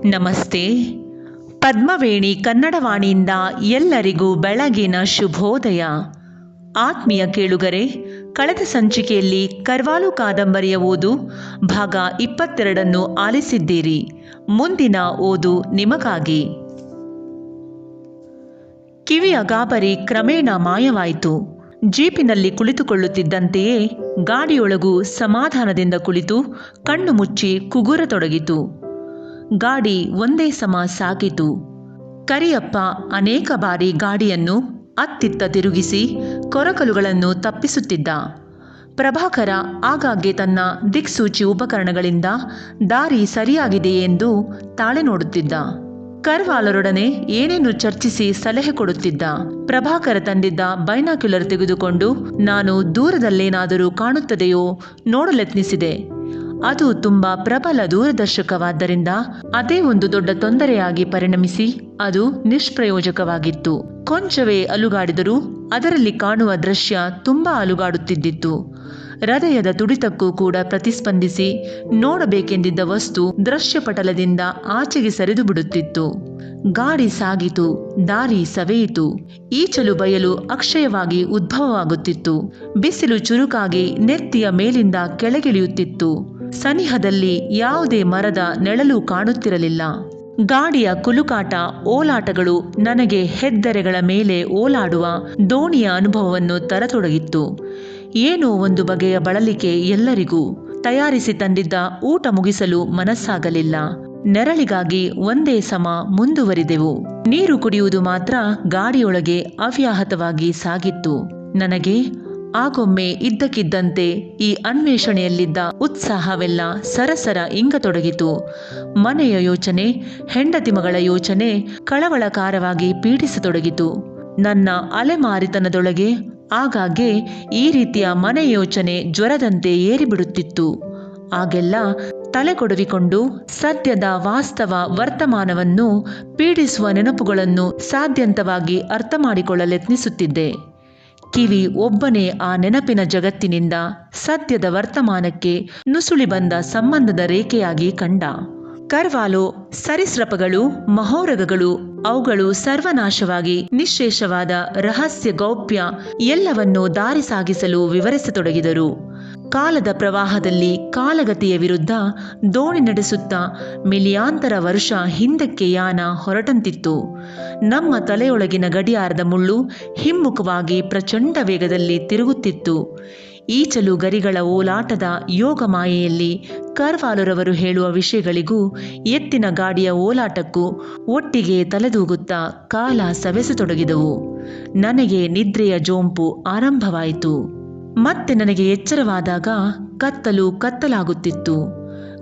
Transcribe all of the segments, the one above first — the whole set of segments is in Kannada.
ನಮಸ್ತೆ. ಪದ್ಮವೇಣಿ ಕನ್ನಡವಾಣಿಯಿಂದ ಎಲ್ಲರಿಗೂ ಬೆಳಗಿನ ಶುಭೋದಯ. ಆತ್ಮೀಯ ಕೇಳುಗರೆ, ಕಳೆದ ಸಂಚಿಕೆಯಲ್ಲಿ ಕರ್ವಾಲು ಕಾದಂಬರಿಯ ಓದು ಭಾಗ 22 ಆಲಿಸಿದ್ದೀರಿ. ಮುಂದಿನ ಓದು ನಿಮಗಾಗಿ. ಕಿವಿಯ ಗಾಬರಿ ಕ್ರಮೇಣ ಮಾಯವಾಯಿತು. ಜೀಪಿನಲ್ಲಿ ಕುಳಿತುಕೊಳ್ಳುತ್ತಿದ್ದಂತೆಯೇ ಗಾಡಿಯೊಳಗೂ ಸಮಾಧಾನದಿಂದ ಕುಳಿತು ಕಣ್ಣು ಮುಚ್ಚಿ ಕುಗುರತೊಡಗಿತು. ಗಾಡಿ ಒಂದೇ ಸಮ ಸಾಗಿತು. ಕರಿಯಪ್ಪ ಅನೇಕ ಬಾರಿ ಗಾಡಿಯನ್ನು ಅತ್ತಿತ್ತ ತಿರುಗಿಸಿ ಕೊರಕಲುಗಳನ್ನು ತಪ್ಪಿಸುತ್ತಿದ್ದ. ಪ್ರಭಾಕರ ಆಗಾಗ್ಗೆ ತನ್ನ ದಿಕ್ಸೂಚಿ ಉಪಕರಣಗಳಿಂದ ದಾರಿ ಸರಿಯಾಗಿದೆಯೆಂದು ತಾಳೆ ನೋಡುತ್ತಿದ್ದ. ಕರ್ವಾಲರೊಡನೆ ಏನೇನು ಚರ್ಚಿಸಿ ಸಲಹೆ ಕೊಡುತ್ತಿದ್ದ. ಪ್ರಭಾಕರ ತಂದಿದ್ದ ಬೈನಾಕ್ಯುಲರ್ ತೆಗೆದುಕೊಂಡು ನಾನು ದೂರದಲ್ಲೇನಾದರೂ ಕಾಣುತ್ತದೆಯೋ ನೋಡಲೆತ್ನಿಸಿದೆ. ಅದು ತುಂಬ ಪ್ರಬಲ ದೂರದರ್ಶಕವಾದ್ದರಿಂದ ಅದೇ ಒಂದು ದೊಡ್ಡ ತೊಂದರೆಯಾಗಿ ಪರಿಣಮಿಸಿ ಅದು ನಿಷ್ಪ್ರಯೋಜಕವಾಗಿತ್ತು. ಕೊಂಚವೇ ಅಲುಗಾಡಿದರೂ ಅದರಲ್ಲಿ ಕಾಣುವ ದೃಶ್ಯ ತುಂಬ ಅಲುಗಾಡುತ್ತಿದ್ದಿತ್ತು. ಹೃದಯದ ತುಡಿತಕ್ಕೂ ಕೂಡ ಪ್ರತಿಸ್ಪಂದಿಸಿ ನೋಡಬೇಕೆಂದಿದ್ದ ವಸ್ತು ದೃಶ್ಯಪಟಲದಿಂದ ಆಚೆಗೆ ಸರಿದು ಬಿಡುತ್ತಿತ್ತು. ಗಾಡಿ ಸಾಗಿತು. ದಾರಿ ಸವೆಯಿತು. ಈಚಲು ಬಯಲು ಅಕ್ಷಯವಾಗಿ ಉದ್ಭವವಾಗುತ್ತಿತ್ತು. ಬಿಸಿಲು ಚುರುಕಾಗಿ ನೆತ್ತಿಯ ಮೇಲಿಂದ ಕೆಳಗಿಳಿಯುತ್ತಿತ್ತು. ಸನಿಹದಲ್ಲಿ ಯಾವುದೇ ಮರದ ನೆಳಲು ಕಾಣುತ್ತಿರಲಿಲ್ಲ. ಗಾಡಿಯ ಕುಲುಕಾಟ ಓಲಾಟಗಳು ನನಗೆ ಹೆದ್ದರೆಗಳ ಮೇಲೆ ಓಲಾಡುವ ದೋಣಿಯ ಅನುಭವವನ್ನು ತರತೊಡಗಿತ್ತು. ಏನೋ ಒಂದು ಬಗೆಯ ಬಳಲಿಕೆ ಎಲ್ಲರಿಗೂ. ತಯಾರಿಸಿ ತಂದಿದ್ದ ಊಟ ಮುಗಿಸಲು ಮನಸ್ಸಾಗಲಿಲ್ಲ. ನೆರಳಿಗಾಗಿ ಒಂದೇ ಸಮ ಮುಂದುವರಿದೆವು. ನೀರು ಕುಡಿಯುವುದು ಮಾತ್ರ ಗಾಡಿಯೊಳಗೆ ಅವ್ಯಾಹತವಾಗಿ ಸಾಗಿತ್ತು. ನನಗೆ ಆಗೊಮ್ಮೆ ಇದ್ದಕ್ಕಿದ್ದಂತೆ ಈ ಅನ್ವೇಷಣೆಯಲ್ಲಿದ್ದ ಉತ್ಸಾಹವೆಲ್ಲ ಸರಸರ ಇಂಗತೊಡಗಿತು. ಮನೆಯ ಯೋಚನೆ, ಹೆಂಡತಿ ಮಗಳ ಯೋಚನೆ ಕಳವಳಕಾರವಾಗಿ ಪೀಡಿಸತೊಡಗಿತು. ನನ್ನ ಅಲೆಮಾರಿತನದೊಳಗೆ ಆಗಾಗ್ಗೆ ಈ ರೀತಿಯ ಮನೆ ಯೋಚನೆ ಜ್ವರದಂತೆ ಏರಿಬಿಡುತ್ತಿತ್ತು. ಆಗೆಲ್ಲ ತಲೆಕೊಡವಿಕೊಂಡು ಸದ್ಯದ ವಾಸ್ತವ ವರ್ತಮಾನವನ್ನು ಪೀಡಿಸುವ ನೆನಪುಗಳನ್ನು ಸಾಧ್ಯಂತವಾಗಿ ಅರ್ಥ ಮಾಡಿಕೊಳ್ಳಲೆತ್ನಿಸುತ್ತಿದ್ದೆ. ಕಿವಿ ಒಬ್ಬನೇ ಆ ನೆನಪಿನ ಜಗತ್ತಿನಿಂದ ಸದ್ಯದ ವರ್ತಮಾನಕ್ಕೆ ನುಸುಳಿ ಬಂದ ಸಂಬಂಧದ ರೇಖೆಯಾಗಿ ಕಂಡ. ಕರ್ವಾಲೋ ಸರೀಸೃಪಗಳು, ಮಹೋರಗಗಳು, ಅವುಗಳು ಸರ್ವನಾಶವಾಗಿ ನಿಶ್ಶೇಷವಾದ ರಹಸ್ಯ ಗೌಪ್ಯ ಎಲ್ಲವನ್ನೂ ದಾರಿ ಸಾಗಿಸಲು ವಿವರಿಸತೊಡಗಿದರು. ಕಾಲದ ಪ್ರವಾಹದಲ್ಲಿ ಕಾಲಗತಿಯ ವಿರುದ್ಧ ದೋಣಿ ನಡೆಸುತ್ತಾ ಮಿಲಿಯಾಂತರ ವರ್ಷ ಹಿಂದಕ್ಕೆ ಯಾನ ಹೊರಟಂತಿತ್ತು. ನಮ್ಮ ತಲೆಯೊಳಗಿನ ಗಡಿಯಾರದ ಮುಳ್ಳು ಹಿಮ್ಮುಖವಾಗಿ ಪ್ರಚಂಡ ವೇಗದಲ್ಲಿ ತಿರುಗುತ್ತಿತ್ತು. ಈಚಲು ಗರಿಗಳ ಓಲಾಟದ ಯೋಗ ಮಾಯೆಯಲ್ಲಿ ಕರ್ವಾಲರವರು ಹೇಳುವ ವಿಷಯಗಳಿಗೂ ಎತ್ತಿನ ಗಾಡಿಯ ಓಲಾಟಕ್ಕೂ ಒಟ್ಟಿಗೆ ತಲೆದೂಗುತ್ತಾ ಕಾಲ ಸವೆಸತೊಡಗಿದವು. ನನಗೆ ನಿದ್ರೆಯ ಜೋಂಪು ಆರಂಭವಾಯಿತು. ಮತ್ತೆ ನನಗೆ ಎಚ್ಚರವಾದಾಗ ಕತ್ತಲಾಗುತ್ತಿತ್ತು.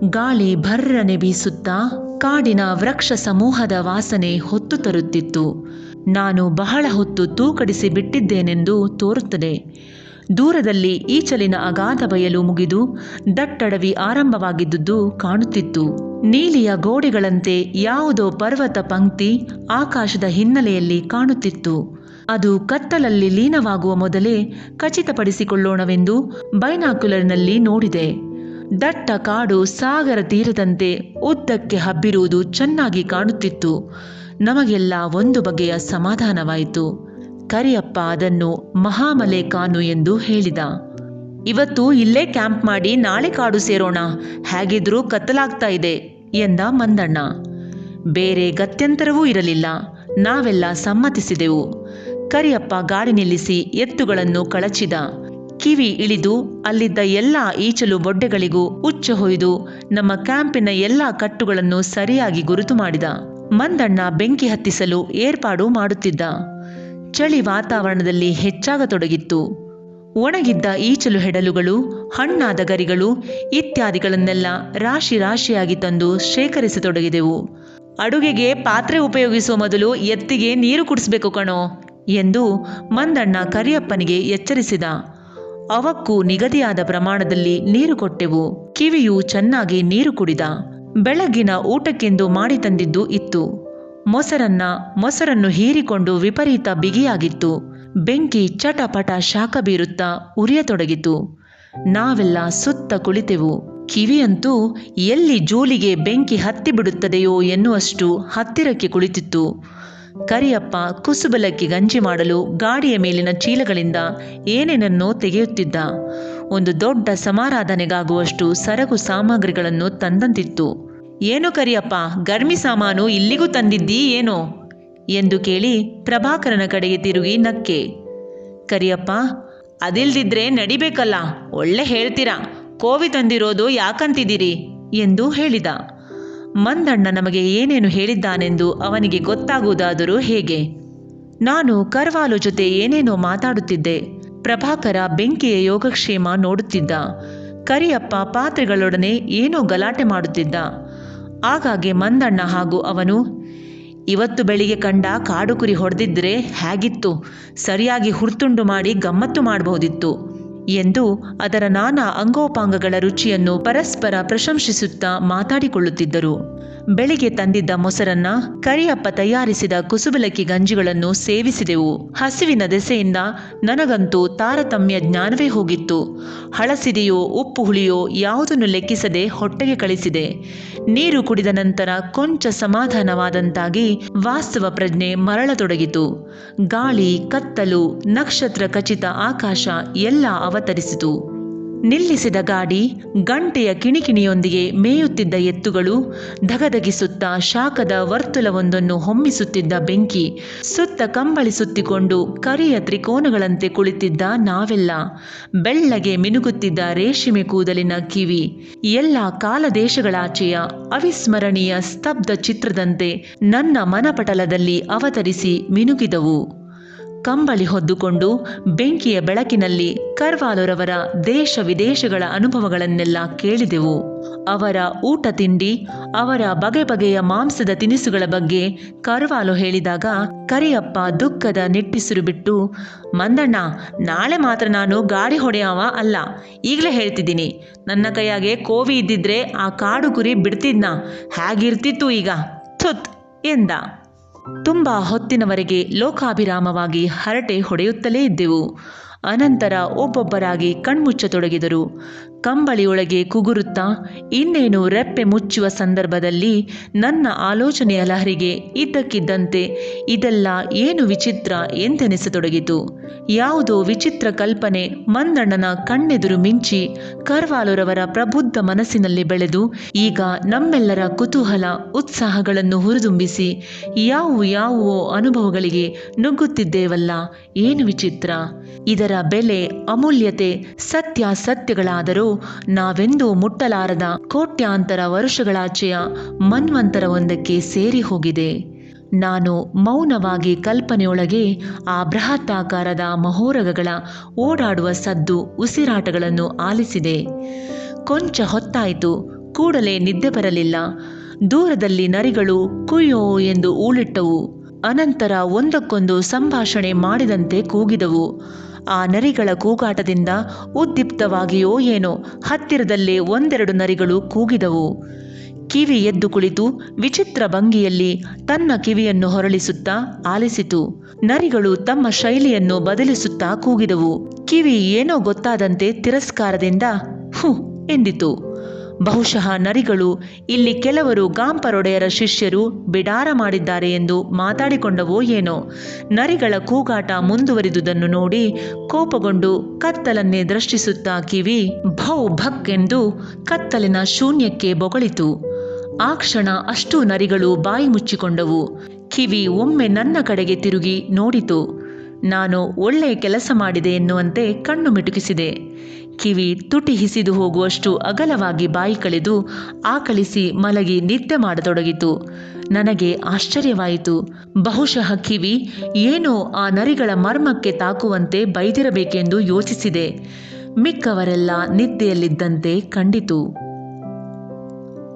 ಗಾಳಿ ಭರ್ರನೆ ಬೀಸುತ್ತಾ ಕಾಡಿನ ವೃಕ್ಷ ಸಮೂಹದ ವಾಸನೆ ಹೊತ್ತು ತರುತ್ತಿತ್ತು. ನಾನು ಬಹಳ ಹೊತ್ತು ತೂಕಡಿಸಿ ಬಿಟ್ಟಿದ್ದೇನೆಂದು ತೋರುತ್ತದೆ. ದೂರದಲ್ಲಿ ಈಚಲಿನ ಅಗಾಧ ಬಯಲು ಮುಗಿದು ದಟ್ಟಡವಿ ಆರಂಭವಾಗಿದ್ದುದು ಕಾಣುತ್ತಿತ್ತು. ನೀಲಿಯ ಗೋಡೆಗಳಂತೆ ಯಾವುದೋ ಪರ್ವತ ಪಂಕ್ತಿ ಆಕಾಶದ ಹಿನ್ನೆಲೆಯಲ್ಲಿ ಕಾಣುತ್ತಿತ್ತು. ಅದು ಕತ್ತಲಲ್ಲಿ ಲೀನವಾಗುವ ಮೊದಲೇ ಖಚಿತಪಡಿಸಿಕೊಳ್ಳೋಣವೆಂದು ಬೈನಾಕ್ಯುಲರ್ನಲ್ಲಿ ನೋಡಿದೆ. ದಟ್ಟ ಕಾಡು ಸಾಗರ ತೀರದಂತೆ ಉದ್ದಕ್ಕೆ ಹಬ್ಬಿರುವುದು ಚೆನ್ನಾಗಿ ಕಾಣುತ್ತಿತ್ತು. ನಮಗೆಲ್ಲ ಒಂದು ಬಗೆಯ ಸಮಾಧಾನವಾಯಿತು. ಕರಿಯಪ್ಪ ಅದನ್ನು ಮಹಾಮಲೆ ಕಾನು ಎಂದು ಹೇಳಿದ. ಇವತ್ತು ಇಲ್ಲೇ ಕ್ಯಾಂಪ್ ಮಾಡಿ ನಾಳೆ ಕಾಡು ಸೇರೋಣ, ಹೇಗಿದ್ರೂ ಕತ್ತಲಾಗ್ತಾ ಇದೆ ಎಂದ ಮಂದಣ್ಣ. ಬೇರೆ ಗತ್ಯಂತರವೂ ಇರಲಿಲ್ಲ. ನಾವೆಲ್ಲ ಸಮ್ಮತಿಸಿದೆವು. ಕರಿಯಪ್ಪ ಗಾಡಿ ನಿಲ್ಲಿಸಿ ಎತ್ತುಗಳನ್ನು ಕಳಚಿದ. ಕಿವಿ ಇಳಿದು ಅಲ್ಲಿದ್ದ ಎಲ್ಲ ಈಚಲು ಬೊಡ್ಡೆಗಳಿಗೂ ಉಚ್ಚ ಹೊಯ್ದು ನಮ್ಮ ಕ್ಯಾಂಪಿನ ಎಲ್ಲ ಕಟ್ಟುಗಳನ್ನು ಸರಿಯಾಗಿ ಗುರುತು ಮಾಡಿದ. ಮಂದಣ್ಣ ಬೆಂಕಿ ಹತ್ತಿಸಲು ಏರ್ಪಾಡು ಮಾಡುತ್ತಿದ್ದ. ಚಳಿ ವಾತಾವರಣದಲ್ಲಿ ಹೆಚ್ಚಾಗತೊಡಗಿತ್ತು. ಒಣಗಿದ್ದ ಈಚಲು ಹೆಡಲುಗಳು, ಹಣ್ಣಾದ ಗರಿಗಳು ಇತ್ಯಾದಿಗಳನ್ನೆಲ್ಲ ರಾಶಿ ರಾಶಿಯಾಗಿ ತಂದು ಶೇಖರಿಸತೊಡಗಿದೆವು. ಅಡುಗೆಗೆ ಪಾತ್ರೆ ಉಪಯೋಗಿಸುವ ಮೊದಲು ಎತ್ತಿಗೆ ನೀರು ಕುಡಿಸ್ಬೇಕು ಕಣೋ ಎಂದು ಮಂದಣ್ಣ ಕರಿಯಪ್ಪನಿಗೆ ಎಚ್ಚರಿಸಿದ. ಅವಕ್ಕೂ ನಿಗದಿಯಾದ ಪ್ರಮಾಣದಲ್ಲಿ ನೀರು ಕೊಟ್ಟೆವು. ಕಿವಿಯು ಚೆನ್ನಾಗಿ ನೀರು ಕುಡಿದ. ಬೆಳಗ್ಗಿನ ಊಟಕ್ಕೆಂದು ಮಾಡಿ ತಂದಿದ್ದು ಇತ್ತು. ಮೊಸರನ್ನು ಹೀರಿಕೊಂಡು ವಿಪರೀತ ಬಿಗಿಯಾಗಿತ್ತು. ಬೆಂಕಿ ಚಟಪಟ ಶಾಖ ಬೀರುತ್ತಾ ಉರಿಯತೊಡಗಿತು. ನಾವೆಲ್ಲ ಸುತ್ತ ಕುಳಿತೆವು. ಕಿವಿಯಂತೂ ಎಲ್ಲಿ ಜೂಲಿಗೆ ಬೆಂಕಿ ಹತ್ತಿಬಿಡುತ್ತದೆಯೋ ಎನ್ನುವಷ್ಟು ಹತ್ತಿರಕ್ಕೆ ಕುಳಿತಿತ್ತು. ಕರಿಯಪ್ಪ ಕುಸುಬಲಕ್ಕಿ ಗಂಜಿ ಮಾಡಲು ಗಾಡಿಯ ಮೇಲಿನ ಚೀಲಗಳಿಂದ ಏನೇನನ್ನೋ ತೆಗೆಯುತ್ತಿದ್ದ. ಒಂದು ದೊಡ್ಡ ಸಮಾರಾಧನೆಗಾಗುವಷ್ಟು ಸರಕು ಸಾಮಗ್ರಿಗಳನ್ನು ತಂದಂತಿತ್ತು. ಏನು ಕರಿಯಪ್ಪ, ಗರ್ಮಿ ಸಾಮಾನು ಇಲ್ಲಿಗೂ ತಂದಿದ್ದೀ ಏನೋ ಎಂದು ಕೇಳಿ ಪ್ರಭಾಕರನ ಕಡೆಗೆ ತಿರುಗಿ ನಕ್ಕೆ. ಕರಿಯಪ್ಪ, ಅದಿಲ್ದಿದ್ರೆ ನಡಿಬೇಕಲ್ಲ, ಒಳ್ಳೆ ಹೇಳ್ತೀರಾ, ಕೋವಿ ತಂದಿರೋದು ಯಾಕಂತಿದ್ದೀರಿ ಎಂದು ಹೇಳಿದ. ಮಂದಣ್ಣ ನಮಗೆ ಏನೇನು ಹೇಳಿದ್ದಾನೆಂದು ಅವನಿಗೆ ಗೊತ್ತಾಗುವುದಾದರೂ ಹೇಗೆ? ನಾನು ಕರ್ವಾಲು ಜೊತೆ ಏನೇನೋ ಮಾತಾಡುತ್ತಿದ್ದೆ. ಪ್ರಭಾಕರ ಬೆಂಕಿಯ ಯೋಗಕ್ಷೇಮ ನೋಡುತ್ತಿದ್ದ. ಕರಿಯಪ್ಪ ಪಾತ್ರೆಗಳೊಡನೆ ಏನೋ ಗಲಾಟೆ ಮಾಡುತ್ತಿದ್ದ. ಆಗಾಗ್ಗೆ ಮಂದಣ್ಣ ಹಾಗೂ ಅವನು, ಇವತ್ತು ಬೆಳಿಗ್ಗೆ ಕಂಡ ಕಾಡು ಕುರಿ ಹೊಡೆದಿದ್ರೆ ಹೇಗಿತ್ತು, ಸರಿಯಾಗಿ ಹುರ್ತುಂಡು ಮಾಡಿ ಗಮ್ಮತ್ತು ಮಾಡಬಹುದಿತ್ತು ಎಂದು ಅದರ ನಾನಾ ಅಂಗೋಪಾಂಗಗಳ ರುಚಿಯನ್ನು ಪರಸ್ಪರ ಪ್ರಶಂಸಿಸುತ್ತಾ ಮಾತಾಡಿಕೊಳ್ಳುತ್ತಿದ್ದರು. ಬೆಳಿಗ್ಗೆ ತಂದಿದ್ದ ಮೊಸರನ್ನ, ಕರಿಯಪ್ಪ ತಯಾರಿಸಿದ ಕುಸುಬಲಕ್ಕಿ ಗಂಜಿಗಳನ್ನು ಸೇವಿಸಿದೆವು. ಹಸಿವಿನ ದೆಸೆಯಿಂದ ನನಗಂತೂ ತಾರತಮ್ಯ ಜ್ಞಾನವೇ ಹೋಗಿತ್ತು. ಹಳಸಿದೆಯೋ ಉಪ್ಪು ಹುಳಿಯೋ ಯಾವುದನ್ನು ಲೆಕ್ಕಿಸದೆ ಹೊಟ್ಟೆಗೆ ಕಳಿಸಿದೆ. ನೀರು ಕುಡಿದ ನಂತರ ಕೊಂಚ ಸಮಾಧಾನವಾದಂತಾಗಿ ವಾಸ್ತವ ಪ್ರಜ್ಞೆ ಮರಳತೊಡಗಿತು. ಗಾಳಿ, ಕತ್ತಲು, ನಕ್ಷತ್ರ ಖಚಿತ ಆಕಾಶ ಎಲ್ಲ ಅವತರಿಸಿತು. ನಿಲ್ಲಿಸಿದ ಗಾಡಿ, ಗಂಟೆಯ ಕಿಣಿಕಿಣಿಯೊಂದಿಗೆ ಮೇಯುತ್ತಿದ್ದ ಎತ್ತುಗಳು, ಧಗಧಗಿಸುತ್ತಾ ಶಾಖದ ವರ್ತುಲವೊಂದನ್ನು ಹೊಮ್ಮಿಸುತ್ತಿದ್ದ ಬೆಂಕಿ, ಸುತ್ತ ಕಂಬಳಿ ಸುತ್ತಿಕೊಂಡು ಕರಿಯ ತ್ರಿಕೋನಗಳಂತೆ ಕುಳಿತಿದ್ದ ನಾವೆಲ್ಲ, ಬೆಳ್ಳಗೆ ಮಿನುಗುತ್ತಿದ್ದ ರೇಷ್ಮೆ ಕೂದಲಿನ ಕಿವಿ, ಎಲ್ಲ ಕಾಲದೇಶಗಳಾಚೆಯ ಅವಿಸ್ಮರಣೀಯ ಸ್ತಬ್ಧ ಚಿತ್ರದಂತೆ ನನ್ನ ಮನಪಟಲದಲ್ಲಿ ಅವತರಿಸಿ ಮಿನುಗಿದವು. ಕಂಬಳಿ ಹೊದ್ದುಕೊಂಡು ಬೆಂಕಿಯ ಬೆಳಕಿನಲ್ಲಿ ಕರ್ವಾಲುರವರ ದೇಶ ವಿದೇಶಗಳ ಅನುಭವಗಳನ್ನೆಲ್ಲ ಕೇಳಿದೆವು. ಅವರ ಊಟ ತಿಂಡಿ, ಅವರ ಬಗೆ ಬಗೆಯ ಮಾಂಸದ ತಿನಿಸುಗಳ ಬಗ್ಗೆ ಕರ್ವಾಲು ಹೇಳಿದಾಗ ಕರಿಯಪ್ಪ ದುಃಖದ ನಿಟ್ಟುಸಿರು ಬಿಟ್ಟು, ಮಂದಣ್ಣ, ನಾಳೆ ಮಾತ್ರ ನಾನು ಗಾಡಿ ಹೊಡೆಯವ ಅಲ್ಲ, ಈಗಲೇ ಹೇಳ್ತಿದ್ದೀನಿ, ನನ್ನ ಕೈಯಾಗೆ ಕೋವಿ ಇದ್ದಿದ್ರೆ ಆ ಕಾಡು ಕುರಿ ಬಿಡ್ತಿದ್ನ, ಹೇಗಿರ್ತಿತ್ತು ಈಗ, ಥುತ್ ಎಂದ. ತುಂಬ ಹೊತ್ತಿನವರೆಗೆ ಲೋಕಾಭಿರಾಮವಾಗಿ ಹರಟೆ ಹೊಡೆಯುತ್ತಲೇ ಇದ್ದೆವು. ಅನಂತರ ಒಬ್ಬೊಬ್ಬರಾಗಿ ಕಣ್ಮುಚ್ಚತೊಡಗಿದರು. ಕಂಬಳಿಯೊಳಗೆ ಕುಗುರುತ್ತಾ ಇನ್ನೇನು ರೆಪ್ಪೆ ಮುಚ್ಚುವ ಸಂದರ್ಭದಲ್ಲಿ ನನ್ನ ಆಲೋಚನೆಯ ಲಹರಿಗೆ ಇದ್ದಕ್ಕಿದ್ದಂತೆ ಇದೆಲ್ಲ ಏನು ವಿಚಿತ್ರ ಎಂದೆನಿಸತೊಡಗಿತು. ಯಾವುದೋ ವಿಚಿತ್ರ ಕಲ್ಪನೆ ಮಂದಣ್ಣನ ಕಣ್ಣೆದುರು ಮಿಂಚಿ ಕರ್ವಾಲುರವರ ಪ್ರಬುದ್ಧ ಮನಸ್ಸಿನಲ್ಲಿ ಬೆಳೆದು ಈಗ ನಮ್ಮೆಲ್ಲರ ಕುತೂಹಲ ಉತ್ಸಾಹಗಳನ್ನು ಹುರಿದುಂಬಿಸಿ ಯಾವುವೋ ಅನುಭವಗಳಿಗೆ ನುಗ್ಗುತ್ತಿದ್ದೇವಲ್ಲ, ಏನು ವಿಚಿತ್ರ! ಇದರ ಬೆಲೆ, ಅಮೂಲ್ಯತೆ, ಸತ್ಯಾಸತ್ಯಗಳಾದರೂ ನಾವೆಂದೂ ಮುಟ್ಟಲಾರದ ಕೋಟ್ಯಾಂತರ ವರ್ಷಗಳಾಚೆಯ ಮನ್ವಂತರವೊಂದಕ್ಕೆ ಸೇರಿ ಹೋಗಿದೆ. ನಾನು ಮೌನವಾಗಿ ಕಲ್ಪನೆಯೊಳಗೆ ಆ ಬೃಹತ್ತಾಕಾರದ ಮಹೋರಗಗಳ ಓಡಾಡುವ ಸದ್ದು, ಉಸಿರಾಟಗಳನ್ನು ಆಲಿಸಿದೆ. ಕೊಂಚ ಹೊತ್ತಾಯಿತು. ಕೂಡಲೇ ನಿದ್ದೆ ಬರಲಿಲ್ಲ. ದೂರದಲ್ಲಿ ನರಿಗಳು ಕುಯ್ಯೋ ಎಂದು ಊಳಿಟ್ಟವು. ಅನಂತರ ಒಂದಕ್ಕೊಂದು ಸಂಭಾಷಣೆ ಮಾಡಿದಂತೆ ಕೂಗಿದವು. ಆ ನರಿಗಳ ಕೂಗಾಟದಿಂದ ಉದ್ದೀಪ್ತವಾಗಿಯೋ ಏನೋ ಹತ್ತಿರದಲ್ಲೇ ಒಂದೆರಡು ನರಿಗಳು ಕೂಗಿದವು. ಕಿವಿ ಎದ್ದು ಕುಳಿತು ವಿಚಿತ್ರ ಭಂಗಿಯಲ್ಲಿ ತನ್ನ ಕಿವಿಯನ್ನು ಹೊರಳಿಸುತ್ತಾ ಆಲಿಸಿತು. ನರಿಗಳು ತಮ್ಮ ಶೈಲಿಯನ್ನು ಬದಲಿಸುತ್ತಾ ಕೂಗಿದವು. ಕಿವಿ ಏನೋ ಗೊತ್ತಾದಂತೆ ತಿರಸ್ಕಾರದಿಂದ ಹು ಎಂದಿತು. ಬಹುಶಃ ನರಿಗಳು ಇಲ್ಲಿ ಕೆಲವರು ಗಾಂಪರೊಡೆಯರ ಶಿಷ್ಯರು ಬಿಡಾರ ಮಾಡಿದ್ದಾರೆ ಎಂದು ಮಾತಾಡಿಕೊಂಡವೋ ಏನೋ. ನರಿಗಳ ಕೂಗಾಟ ಮುಂದುವರಿದುದನ್ನು ನೋಡಿ ಕೋಪಗೊಂಡು ಕತ್ತಲನ್ನೇ ದೃಷ್ಟಿಸುತ್ತಾ ಕಿವಿ ಭೌ ಭಕ್ ಎಂದು ಕತ್ತಲಿನ ಶೂನ್ಯಕ್ಕೆ ಬೊಗಳಿತು. ಆ ಕ್ಷಣ ಅಷ್ಟೂ ನರಿಗಳು ಬಾಯಿ ಮುಚ್ಚಿಕೊಂಡವು. ಕಿವಿ ಒಮ್ಮೆ ನನ್ನ ಕಡೆಗೆ ತಿರುಗಿ ನೋಡಿತು. ನಾನು ಒಳ್ಳೆಯ ಕೆಲಸ ಮಾಡಿದೆ ಎನ್ನುವಂತೆ ಕಣ್ಣು ಮಿಟುಕಿಸಿದೆ. ಕಿವಿ ತುಟಿ ಹಿಸಿದು ಹೋಗುವಷ್ಟು ಅಗಲವಾಗಿ ಬಾಯಿ ಕಳೆದು ಆಕಳಿಸಿ ಮಲಗಿ ನಿದ್ದೆ ಮಾಡತೊಡಗಿತು. ನನಗೆ ಆಶ್ಚರ್ಯವಾಯಿತು. ಬಹುಶಃ ಕಿವಿ ಏನೋ ಆ ನರಿಗಳ ಮರ್ಮಕ್ಕೆ ತಾಕುವಂತೆ ಬೈದಿರಬೇಕೆಂದು ಯೋಚಿಸಿದೆ. ಮಿಕ್ಕವರೆಲ್ಲ ನಿದ್ದೆಯಲ್ಲಿದ್ದಂತೆ ಕಂಡಿತು.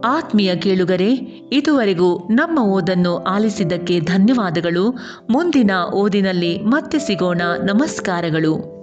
ಆತ್ಮೀಯ ಕೇಳುಗರೆ, ಇದುವರೆಗೂ ನಮ್ಮ ಓದನ್ನು ಆಲಿಸಿದ್ದಕ್ಕೆ ಧನ್ಯವಾದಗಳು. ಮುಂದಿನ ಓದಿನಲ್ಲಿ ಮತ್ತೆ ಸಿಗೋಣ. ನಮಸ್ಕಾರಗಳು.